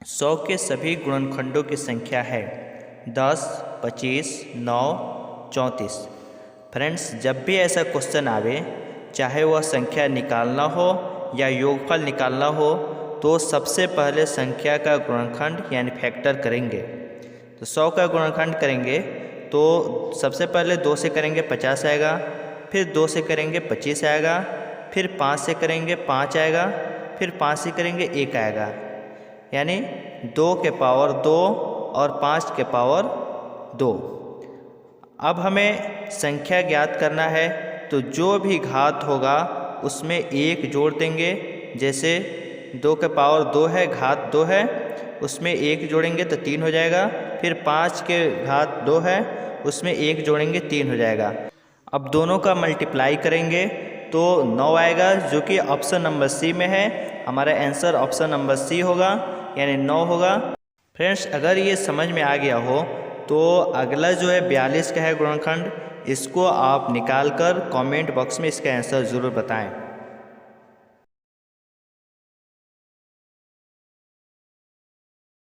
100 के सभी गुणनखंडों की संख्या है 10, 25, 9, 34। फ्रेंड्स, जब भी ऐसा क्वेश्चन आवे, चाहे वह संख्या निकालना हो या योगफल निकालना हो, तो सबसे पहले संख्या का गुणनखंड यानी फैक्टर करेंगे। तो 100 का गुणनखंड करेंगे तो सबसे पहले 2 से करेंगे 50 आएगा, फिर 2 से करेंगे 25 आएगा, फिर 5 से करेंगे 5 आएगा, फिर 5 से करेंगे 1 आएगा, यानी 2 के पावर 2 और 5 के पावर 2। अब हमें संख्या ज्ञात करना है, तो जो भी घात होगा उसमें 1 जोड़ देंगे। जैसे 2 के पावर 2 है, घात 2 है, उसमें 1 जोड़ेंगे तो 3 हो जाएगा। फिर 5 के घात 2 है, उसमें 1 जोड़ेंगे 3 हो जाएगा। अब दोनों का मल्टीप्लाई करेंगे तो 9 आएगा, जो कि ऑप्शन नंबर सी में है। हमारा आंसर ऑप्शन नंबर सी होगा, यानी 9 होगा। फ्रेंड्स, अगर ये समझ में आ गया हो तो अगला जो है 42 का है गुणनखंड, इसको आप निकाल कर कमेंट बॉक्स में इसका आंसर ज़रूर बताएं।